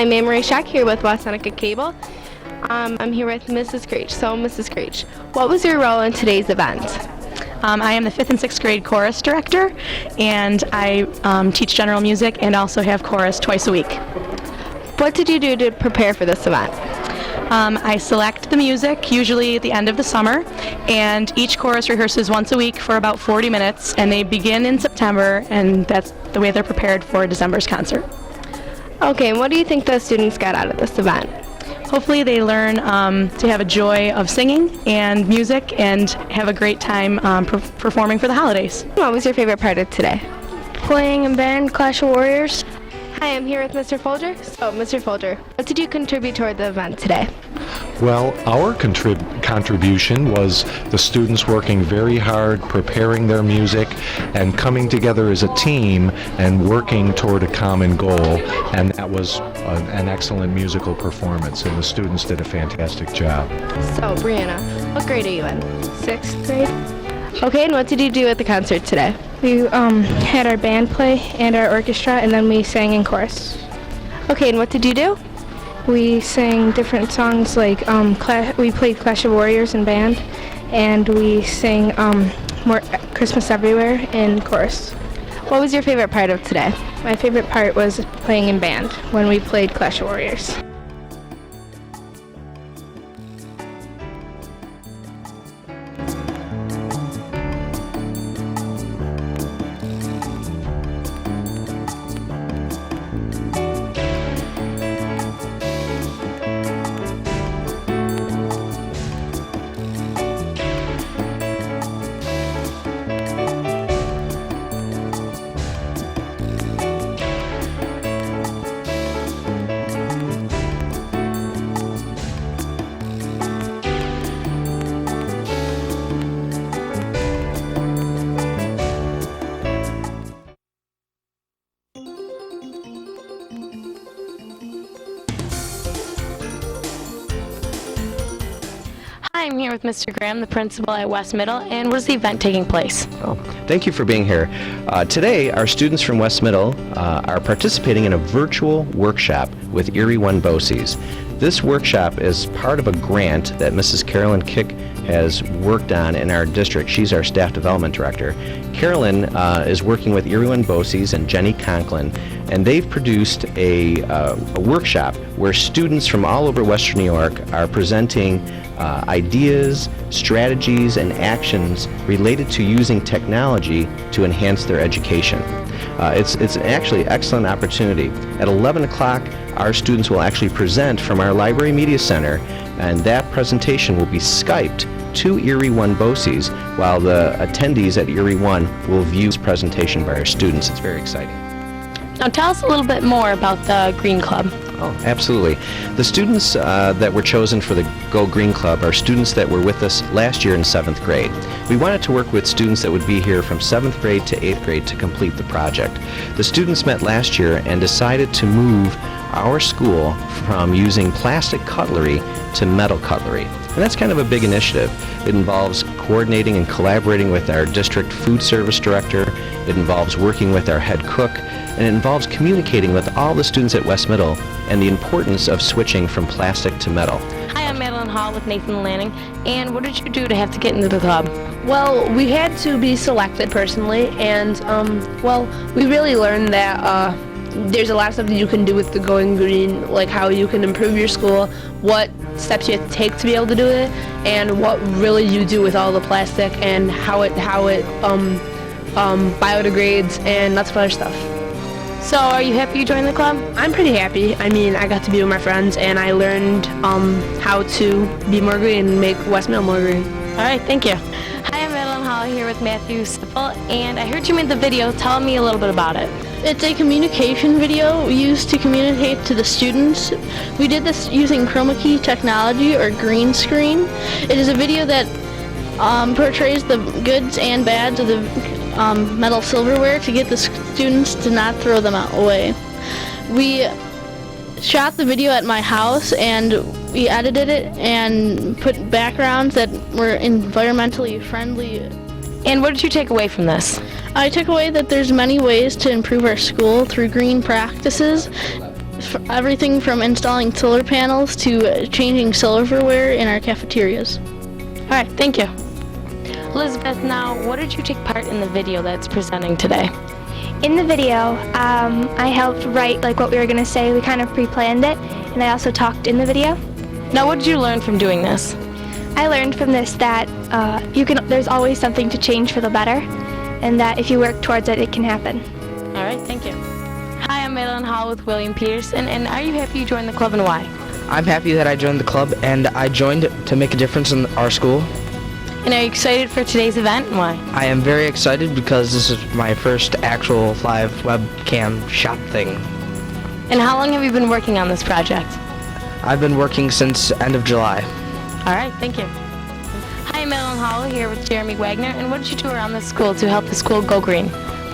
I'm Marie Shack here with West Seneca Cable. I'm here with Mrs. Creech. So, Mrs. Creech, what was your role in today's event? I am the 5th and 6th grade chorus director, and I teach general music and also have chorus twice a week. What did you do to prepare for this event? I select the music, usually at the end of the summer, and each chorus rehearses once a week for about 40 minutes, and they begin in September, and that's the way they're prepared for December's concert. Okay, and what do you think the students got out of this event? Hopefully they learn to have a joy of singing and music and have a great time performing for the holidays. What was your favorite part of today? Playing in band, Clash of Warriors. Hi, I'm here with Mr. Folger. So, Mr. Folger, what did you contribute toward the event today? Well, our contribution was the students working very hard, preparing their music, and coming together as a team and working toward a common goal. And that was an excellent musical performance, and the students did a fantastic job. So, Brianna, what grade are you in? 6th grade. Okay, and what did you do at the concert today? We had our band play and our orchestra, and then we sang in chorus. Okay, and what did you do? We sang different songs, like we played Clash of Warriors in band, and we sang more Christmas Everywhere in chorus. What was your favorite part of today? My favorite part was playing in band when we played Clash of Warriors. I'm here with Mr. Graham, the principal at West Middle, and where's the event taking place? Oh, thank you for being here. Today, our students from West Middle are participating in a virtual workshop with Erie One BOCES. This workshop is part of a grant that Mrs. Carolyn Kick has worked on in our district. She's our staff development director. Carolyn is working with Erie One BOCES and Jenny Conklin, and they've produced a workshop where students from all over Western New York are presenting ideas, strategies, and actions related to using technology to enhance their education. It's actually an excellent opportunity. At 11 o'clock, our students will actually present from our Library Media Center, and that presentation will be Skyped to Erie One BOCES, while the attendees at Erie One will view this presentation by our students. It's very exciting. Now tell us a little bit more about the Green Club. Oh, absolutely. The students that were chosen for the Go Green Club are students that were with us last year in 7th grade. We wanted to work with students that would be here from 7th grade to 8th grade to complete the project. The students met last year and decided to move our school from using plastic cutlery to metal cutlery. And that's kind of a big initiative. It involves coordinating and collaborating with our district food service director. It involves working with our head cook. And it involves communicating with all the students at West Middle and the importance of switching from plastic to metal. Hi, I'm Madeline Hall with Nathan Lanning, and what did you do to have to get into the club? Well, we had to be selected personally, and we really learned that there's a lot of stuff that you can do with the Going Green, like how you can improve your school, what steps you have to take to be able to do it, and what really you do with all the plastic and how it biodegrades and lots of other stuff. So, are you happy you joined the club? I'm pretty happy. I mean, I got to be with my friends, and I learned how to be more green and make West Middle more green. All right, thank you. Hi, I'm Madeline Hall here with Matthew Sippel, and I heard you made the video. Tell me a little bit about it. It's a communication video used to communicate to the students. We did this using chroma key technology or green screen. It is a video that portrays the goods and bads of the metal silverware to get the students to not throw them away. We shot the video at my house and we edited it and put backgrounds that were environmentally friendly. And what did you take away from this? I took away that there's many ways to improve our school through green practices. everything from installing solar panels to changing silverware in our cafeterias. All right, thank you. Elizabeth, now, what did you take part in the video that's presenting today? In the video, I helped write like what we were going to say. We kind of pre-planned it, and I also talked in the video. Now, what did you learn from doing this? I learned from this that there's always something to change for the better, and that if you work towards it, it can happen. All right, thank you. Hi, I'm Madeline Hall with William Peterson, and are you happy you joined the club, and why? I'm happy that I joined the club, and I joined to make a difference in our school. And are you excited for today's event, and why? I am very excited because this is my first actual live webcam shop thing. And how long have you been working on this project? I've been working since end of July. All right, thank you. Hi, I'm Madeline Hall here with Jeremy Wagner, and what did you do around the school to help the school go green?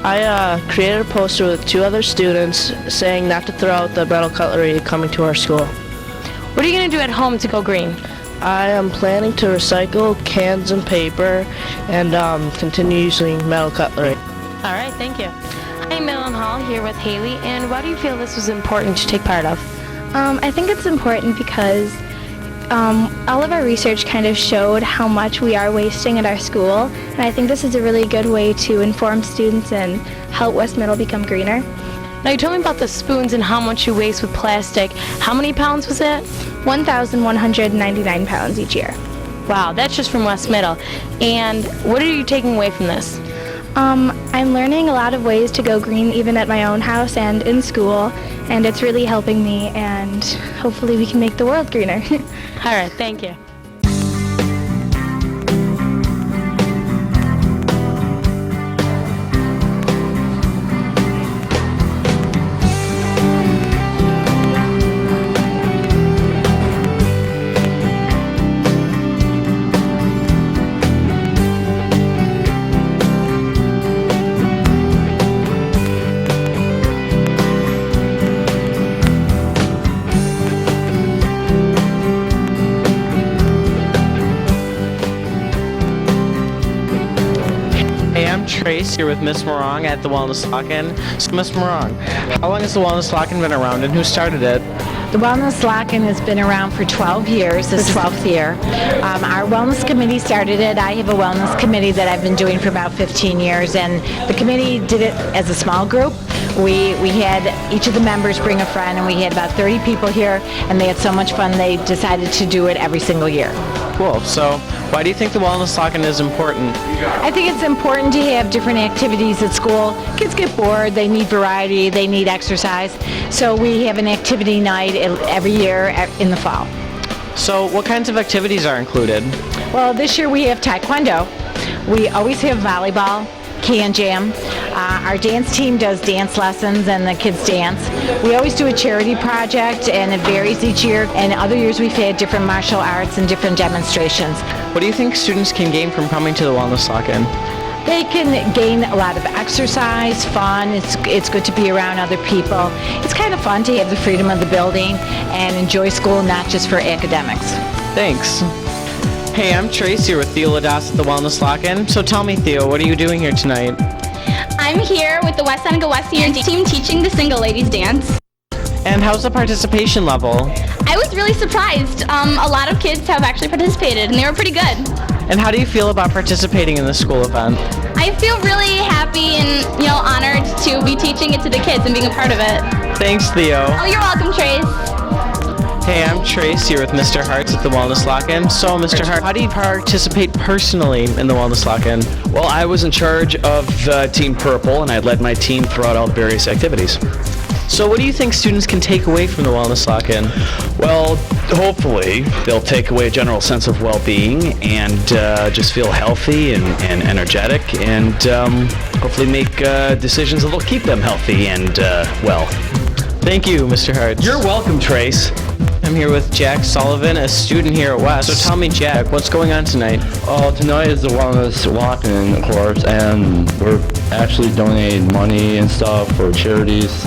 I created a poster with 2 other students saying not to throw out the metal cutlery coming to our school. What are you going to do at home to go green? I am planning to recycle cans and paper and continue using metal cutlery. All right, thank you. Hi, I'm Madeline Hall here with Haley, and why do you feel this was important to take part of? I think it's important because all of our research kind of showed how much we are wasting at our school, and I think this is a really good way to inform students and help West Middle become greener. Now, you told me about the spoons and how much you waste with plastic. How many pounds was that? 1,199 pounds each year. Wow, that's just from West Middle. And what are you taking away from this? I'm learning a lot of ways to go green even at my own house and in school, and it's really helping me, and hopefully we can make the world greener. All right, thank you. Trace here with Miss Morong at the Wellness Lock-In. So Miss Morong, how long has the Wellness Lock-In been around and who started it? The Wellness Lock-In has been around for 12 years, this 12th year. Our wellness committee started it. I have a wellness committee that I've been doing for about 15 years, and the committee did it as a small group. We had each of the members bring a friend, and we had about 30 people here, and they had so much fun they decided to do it every single year. Cool. So why do you think the Wellness Lock-In is important? I think it's important to have different activities at school. Kids get bored, they need variety, they need exercise. So we have an activity night every year in the fall. So what kinds of activities are included? Well, this year we have Taekwondo. We always have volleyball, can jam. Our dance team does dance lessons and the kids dance. We always do a charity project, and it varies each year. And other years we've had different martial arts and different demonstrations. What do you think students can gain from coming to the Wellness Lock-In? They can gain a lot of exercise, fun. It's good to be around other people. It's kind of fun to have the freedom of the building and enjoy school, not just for academics. Thanks. Hey, I'm Trace here with Theo Ladas at the Wellness Lock-In. So tell me, Theo, what are you doing here tonight? I'm here with the West Seneca West Senior team teaching the Single Ladies Dance. And how's the participation level? I was really surprised. A lot of kids have actually participated, and they were pretty good. And how do you feel about participating in this school event? I feel really happy and honored to be teaching it to the kids and being a part of it. Thanks, Theo. Oh, you're welcome, Trace. Hey, I'm Trace here with Mr. Hartz at the Wellness Lock-In. So, Mr. Hart, how do you participate personally in the Wellness Lock-In? Well, I was in charge of Team Purple, and I led my team throughout all various activities. So what do you think students can take away from the Wellness Lock-In? Well, hopefully they'll take away a general sense of well-being and just feel healthy and energetic, and hopefully make decisions that will keep them healthy and well. Thank you, Mr. Hart. You're welcome, Trace. I'm here with Jack Sullivan, a student here at West. So tell me, Jack, what's going on tonight? Tonight is the Wellness Lock-In course, and we're actually donating money and stuff for charities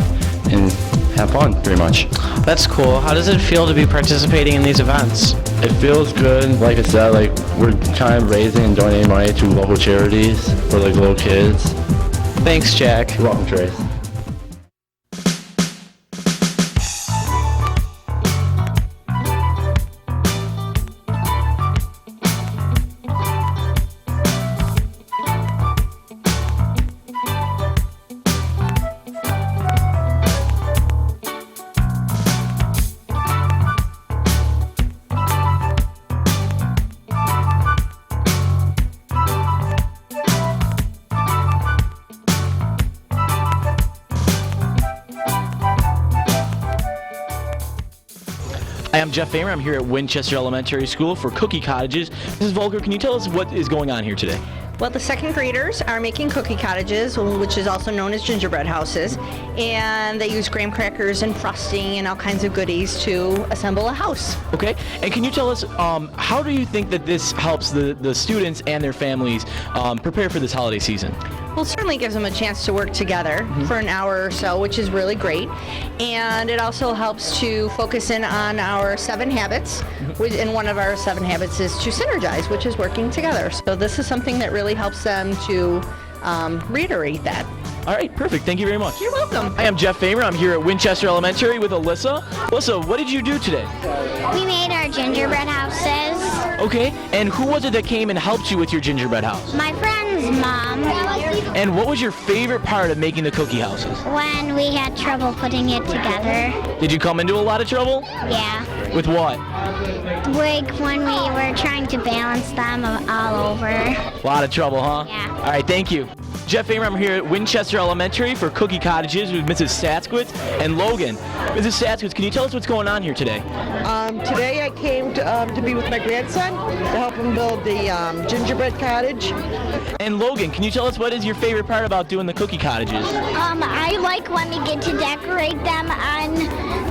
and have fun, pretty much. That's cool. How does it feel to be participating in these events? It feels good. Like I said, we're kind of raising and donating money to local charities for little kids. Thanks, Jack. You're welcome, Trace. I'm Jeff Famer. I'm here at Winchester Elementary School for Cookie Cottages. Mrs. Volker, can you tell us what is going on here today? Well, the second graders are making cookie cottages, which is also known as gingerbread houses, and they use graham crackers and frosting and all kinds of goodies to assemble a house. Okay, and can you tell us how do you think that this helps the students and their families prepare for this holiday season? Well, it certainly gives them a chance to work together for an hour or so, which is really great. And it also helps to focus in on our 7 habits, and one of our 7 habits is to synergize, which is working together. So this is something that really helps them to reiterate that. All right, perfect. Thank you very much. You're welcome. Hi, I'm Jeff Famer. I'm here at Winchester Elementary with Alyssa. Alyssa, what did you do today? We made our gingerbread houses. Okay, and who was it that came and helped you with your gingerbread house? My friend's mom. And what was your favorite part of making the cookie houses? When we had trouble putting it together. Did you come into a lot of trouble? Yeah. With what? Like when we were trying to balance them all over. A lot of trouble, huh? Yeah. All right, thank you. Jeff Famer, I'm here at Winchester Elementary for Cookie Cottages with Mrs. Satskowitz and Logan. Mrs. Satskowitz, can you tell us what's going on here today? Today I came to be with my grandson to help him build the gingerbread cottage. And Logan, can you tell us what is your favorite part about doing the cookie cottages? I like when we get to decorate them on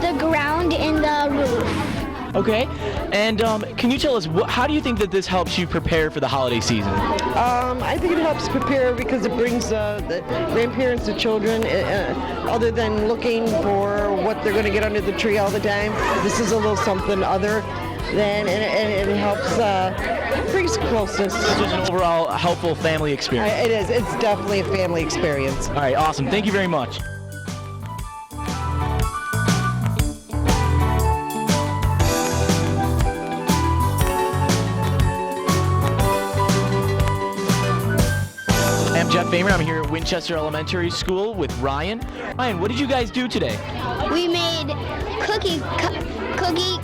the ground in the roof. Okay, and can you tell us, how do you think that this helps you prepare for the holiday season? I think it helps prepare because it brings the grandparents, the children, other than looking for what they're going to get under the tree all the time, this is a little something other than, and it helps brings closeness. It's just an overall helpful family experience. It is. It's definitely a family experience. All right, awesome. Thank you very much. I'm Jeff Famer. I'm here at Winchester Elementary School with Ryan. Ryan, what did you guys do today? We made cookie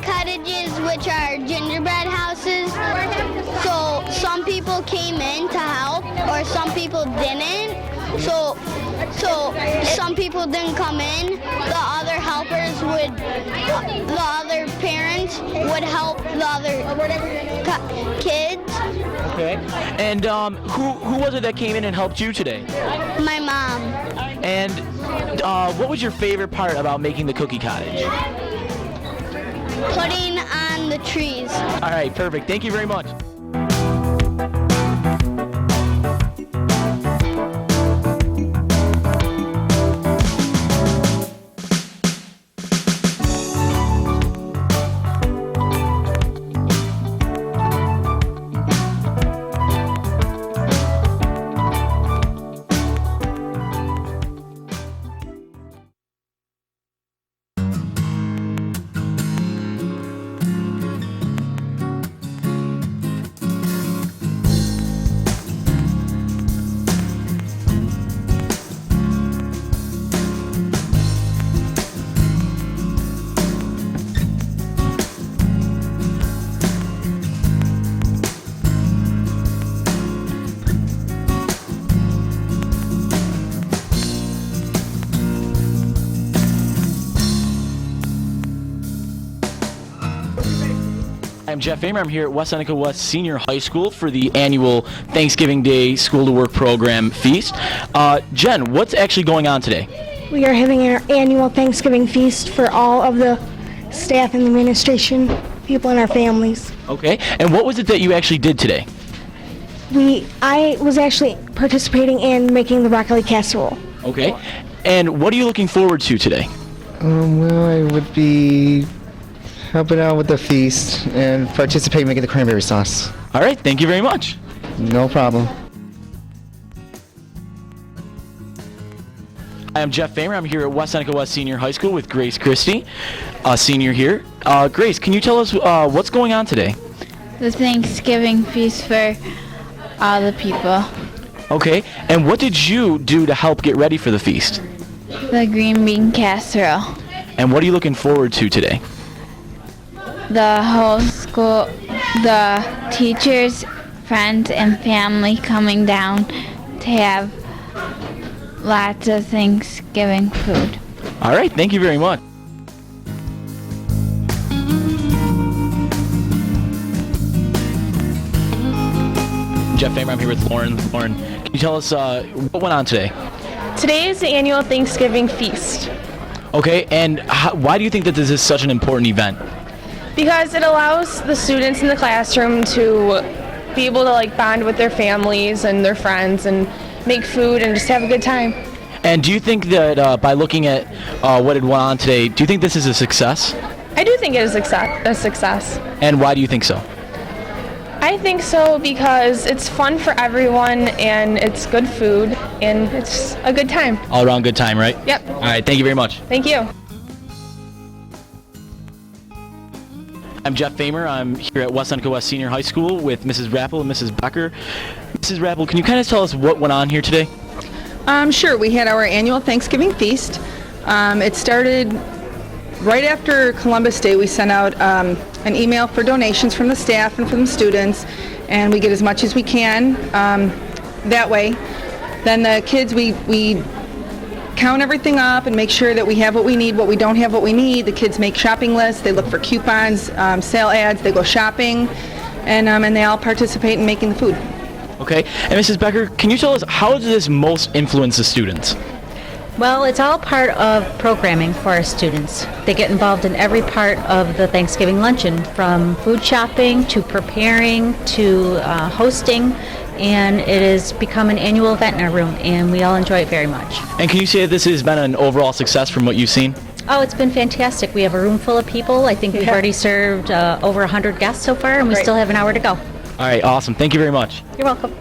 cottages, which are gingerbread houses. So some people came in to help, or some people didn't. So some people didn't come in. The other helpers the other parents would help the other kids. Okay. And who was it that came in and helped you today? My mom. And what was your favorite part about making the cookie cottage? Putting on the trees. All right, perfect. Thank you very much. I'm Jeff Famer. I'm here at West Seneca West Senior High School for the annual Thanksgiving Day School to Work program feast. Jen, what's actually going on today? We are having our annual Thanksgiving feast for all of the staff and the administration, people and our families. Okay, and what was it that you actually did today? I was actually participating in making the broccoli casserole. Okay, and what are you looking forward to today? Well, I would be helping out with the feast and participate in making the cranberry sauce. All right, thank you very much. No problem. Hi, I'm Jeff Famer. I'm here at West Seneca West Senior High School with Grace Christie, a senior here. Grace, can you tell us what's going on today? The Thanksgiving feast for all the people. Okay, and what did you do to help get ready for the feast? The green bean casserole. And what are you looking forward to today? The whole school, the teachers, friends, and family coming down to have lots of Thanksgiving food. All right, thank you very much. I'm Jeff Famer. I'm here with Lauren. Lauren, can you tell us what went on today? Today is the annual Thanksgiving feast Okay, and why do you think that this is such an important event? because it allows the students in the classroom to be able to like bond with their families and their friends and make food and just have a good time. And do you think that by looking at what had went on today, do you think this is a success? I do think it is a success. And why do you think so? I think so because it's fun for everyone and it's good food and it's a good time. All around good time, right? Yep. All right, thank you very much. Thank you. I'm Jeff Famer. I'm here at West Seneca West Senior High School with Mrs. Rappel and Mrs. Becker. Mrs. Rappel, can you kind of tell us what went on here today? Sure. We had our annual Thanksgiving feast. It started right after Columbus Day. We sent out an email for donations from the staff and from the students, and we get as much as we can that way. Then the kids, we count everything up and make sure that we have what we need, what we don't have, what we need. The kids make shopping lists. They look for coupons, sale ads. They go shopping, and they all participate in making the food. Okay, and Mrs. Becker, can you tell us how does this most influence the students? Well, it's all part of programming for our students. They get involved in every part of the Thanksgiving luncheon, from food shopping to preparing to hosting, and it has become an annual event in our room, and we all enjoy it very much. And can you say that this has been an overall success from what you've seen? Oh, it's been fantastic. We have a room full of people. I think we've already served over 100 guests so far, and we still have an hour to go. All right, awesome. Thank you very much. You're welcome.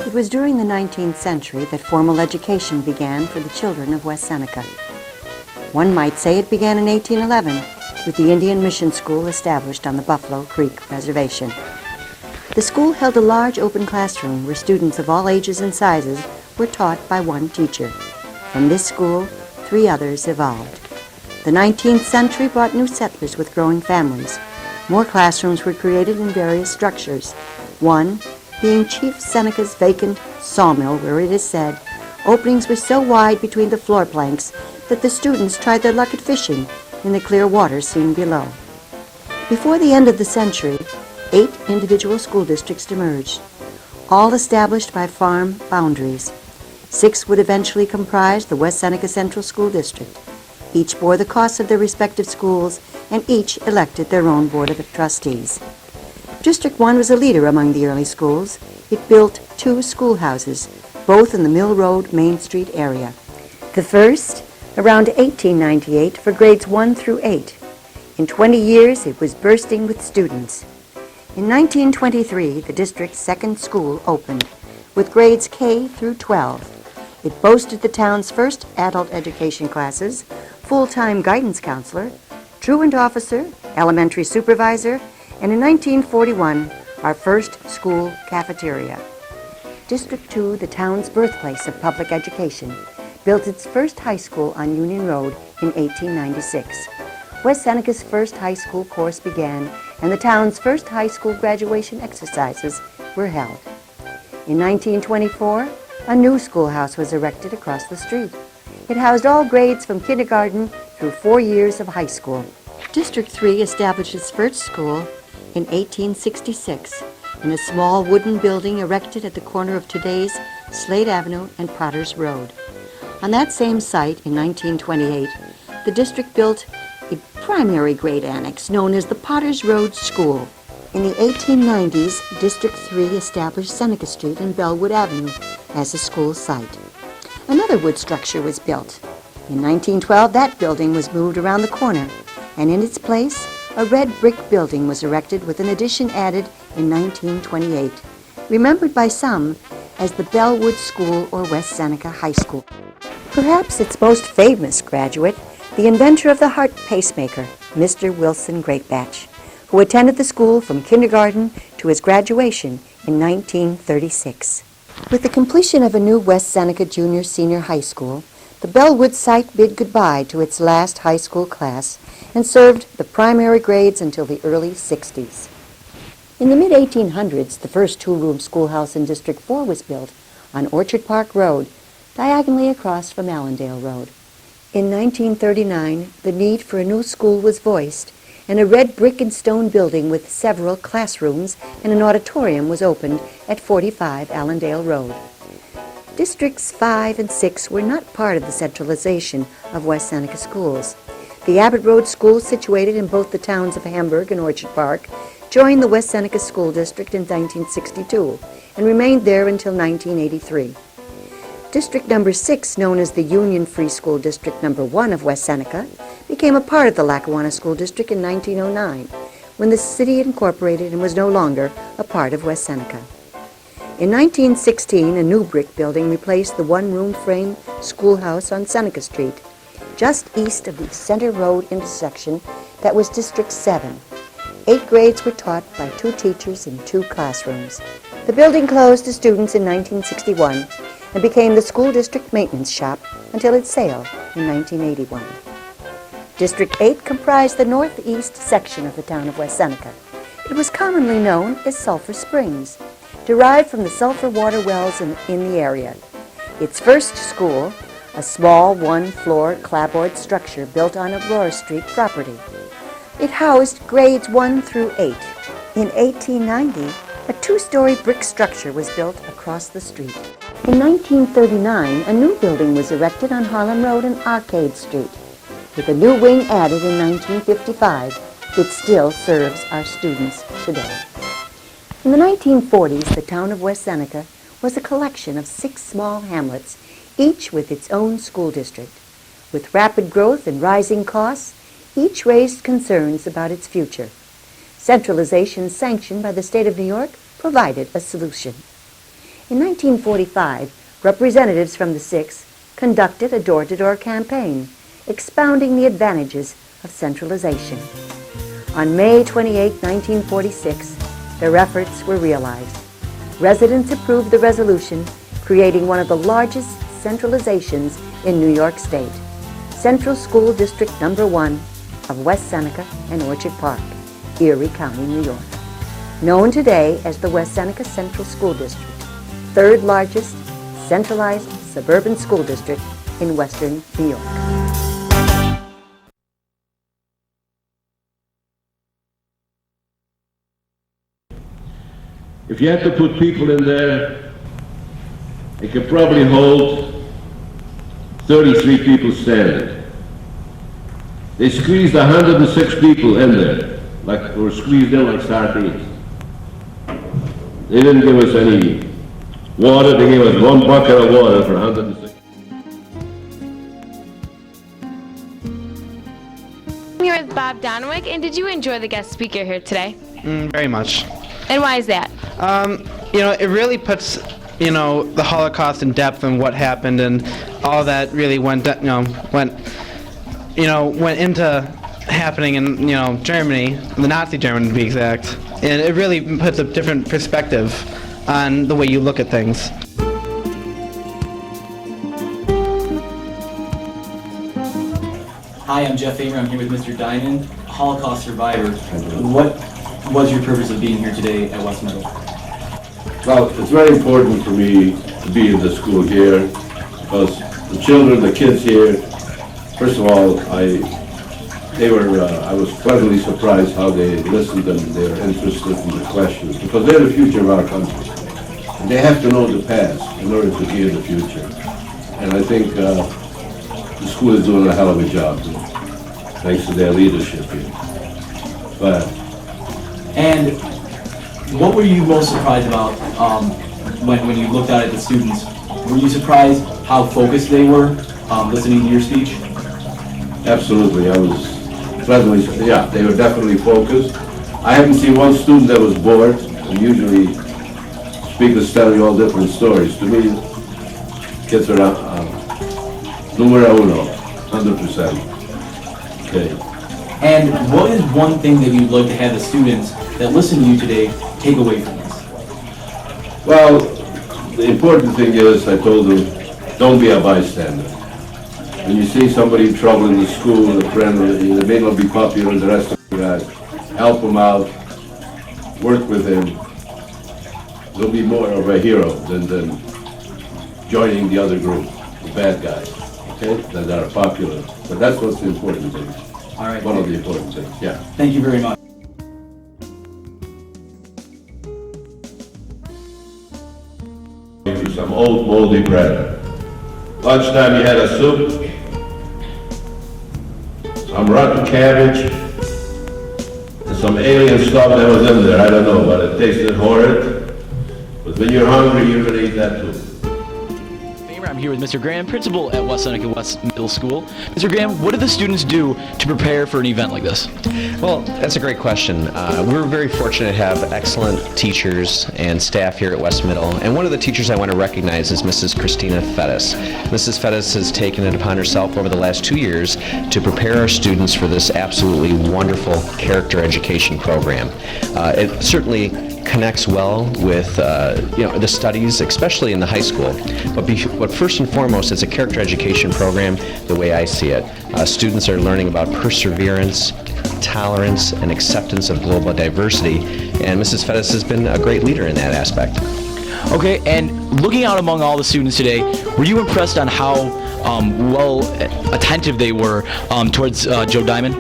It was during the 19th century that formal education began for the children of West Seneca. One might say it began in 1811 with the Indian Mission School established on the Buffalo Creek Reservation. The school held a large open classroom where students of all ages and sizes were taught by one teacher. From this school, 3 others evolved. The 19th century brought new settlers with growing families. More classrooms were created in various structures. One being Chief Seneca's vacant sawmill, where it is said openings were so wide between the floor planks that the students tried their luck at fishing in the clear water seen below. Before the end of the century, 8 individual school districts emerged, all established by farm boundaries. 6 would eventually comprise the West Seneca Central School District. Each bore the costs of their respective schools, and each elected their own board of trustees. District 1 was a leader among the early schools. It built 2 schoolhouses, both in the Mill Road, Main Street area. The first, around 1898, for grades 1 through 8. In 20 years, it was bursting with students. In 1923, the district's second school opened, with grades K through 12. It boasted the town's first adult education classes, full-time guidance counselor, truant officer, elementary supervisor, and in 1941, our first school cafeteria. District 2, the town's birthplace of public education, built its first high school on Union Road in 1896. West Seneca's first high school course began, and the town's first high school graduation exercises were held. In 1924, a new schoolhouse was erected across the street. It housed all grades from kindergarten through 4 years of high school. District 3 established its first school in 1866 in a small wooden building erected at the corner of today's Slade Avenue and Potters Road. On that same site in 1928, the district built a primary grade annex known as the Potters Road School. In the 1890s, District 3 established Seneca Street and Bellwood Avenue as a school site. Another wood structure was built. In 1912, that building was moved around the corner, and in its place, a red brick building was erected with an addition added in 1928, remembered by some as the Bellwood School or West Seneca High School. Perhaps its most famous graduate, the inventor of the heart pacemaker, Mr. Wilson Greatbatch, who attended the school from kindergarten to his graduation in 1936. With the completion of a new West Seneca Junior-Senior High School, the Bellwood site bid goodbye to its last high school class and served the primary grades until the early 60s. In the mid-1800s, the first two-room schoolhouse in District 4 was built on Orchard Park Road, diagonally across from Allendale Road. In 1939, the need for a new school was voiced, and a red brick and stone building with several classrooms and an auditorium was opened at 45 Allendale Road. Districts 5 and 6 were not part of the centralization of West Seneca schools. The Abbott Road School, situated in both the towns of Hamburg and Orchard Park, joined the West Seneca School District in 1962 and remained there until 1983. District number 6, known as the Union Free School District number 1 of West Seneca, became a part of the Lackawanna School District in 1909, when the city incorporated and was no longer a part of West Seneca. In 1916, a new brick building replaced the one-room frame schoolhouse on Seneca Street, just east of the Center Road intersection that was District 7. 8 grades were taught by 2 teachers in 2 classrooms. The building closed to students in 1961 and became the school district maintenance shop until its sale in 1981. District 8 comprised the northeast section of the town of West Seneca. It was commonly known as Sulphur Springs, derived from the sulfur water wells in the area. Its first school, a small one-floor clapboard structure built on Aurora Street property. It housed grades 1 through 8. In 1890, a 2-story brick structure was built across the street. In 1939, a new building was erected on Harlem Road and Arcade Street. With a new wing added in 1955, it still serves our students today. In the 1940s, the town of West Seneca was a collection of 6 small hamlets, each with its own school district. With rapid growth and rising costs, each raised concerns about its future. Centralization sanctioned by the state of New York provided a solution. In 1945, representatives from the 6 conducted a door-to-door campaign, expounding the advantages of centralization. On May 28, 1946, their efforts were realized. Residents approved the resolution, creating one of the largest centralizations in New York State, Central School District Number 1 of West Seneca and Orchard Park, Erie County, New York. Known today as the West Seneca Central School District, 3rd largest centralized suburban school district in western New York. If you had to put people in there, it could probably hold 33 people standing. They squeezed 106 people in there, like were squeezed in like sardines. They didn't give us any water, they gave us 1 bucket of water for 106. I'm here with Bob Donwick, and did you enjoy the guest speaker here today? Very much. And why is that? It really puts, the Holocaust in depth and what happened and all that really went into happening in, Germany, the Nazi Germany to be exact. And it really puts a different perspective on the way you look at things. Hi, I'm Jeff Amer. I'm here with Mr. Diamond, a Holocaust survivor. What was your purpose of being here today at West Middle? Well, it's very important for me to be in the school here because the children, the kids here, first of all, I was pleasantly surprised how they listened and they were interested in the questions because they're the future of our country. And they have to know the past in order to be in the future. And I think the school is doing a hell of a job, thanks to their leadership here. But and what were you most surprised about when you looked out at the students? Were you surprised how focused they were listening to your speech? Absolutely, I was pleasantly, yeah, they were definitely focused. I haven't seen one student that was bored. And usually speakers tell you all different stories. To me, kids are numero uno, 100%. Okay. And what is one thing that you'd like to have the students that listen to you today take away from this? Well, the important thing is, I told them, don't be a bystander. When you see somebody in trouble in the school, a friend, they may not be popular with the rest of the guys, help them out, work with him. They'll be more of a hero than joining the other group, the bad guys, okay, that are popular. But that's what's the important thing. All right. One of the important things, yeah. Thank you very much. Some old moldy bread. Lunchtime you had a soup, some rotten cabbage, and some alien stuff that was in there. I don't know, but it tasted horrid. But when you're hungry, you're gonna eat that too. I'm here with Mr. Graham, principal at West Seneca West Middle School. Mr. Graham, what do the students do to prepare for an event like this? Well, that's a great question. We're very fortunate to have excellent teachers and staff here at West Middle, and one of the teachers I want to recognize is Mrs. Christina Fettis. Mrs. Fettis has taken it upon herself over the last 2 years to prepare our students for this absolutely wonderful character education program. It certainly connects well with the studies, especially in the high school. But first and foremost, it's a character education program the way I see it. Students are learning about perseverance, tolerance, and acceptance of global diversity, and Mrs. Fettis has been a great leader in that aspect. Okay, and looking out among all the students today, were you impressed on how well attentive they were towards Joe Diamond?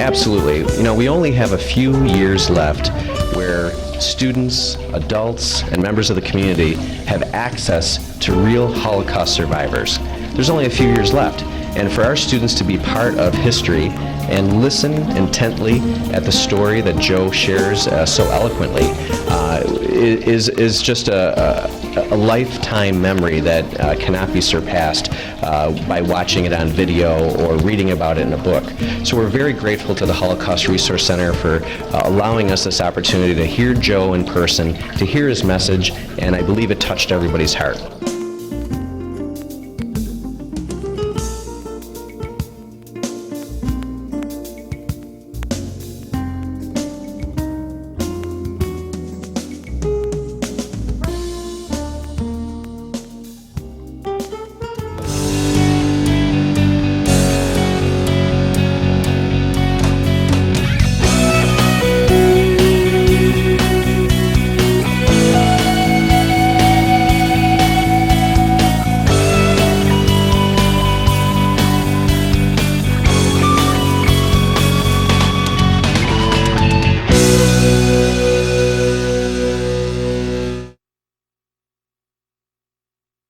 Absolutely. You know, we only have a few years left where students, adults, and members of the community have access to real Holocaust survivors. There's only a few years left, and for our students to be part of history and listen intently at the story that Joe shares so eloquently is just a lifetime memory that cannot be surpassed by watching it on video or reading about it in a book. So we're very grateful to the Holocaust Resource Center for allowing us this opportunity to hear Joe in person, to hear his message, and I believe it touched everybody's heart.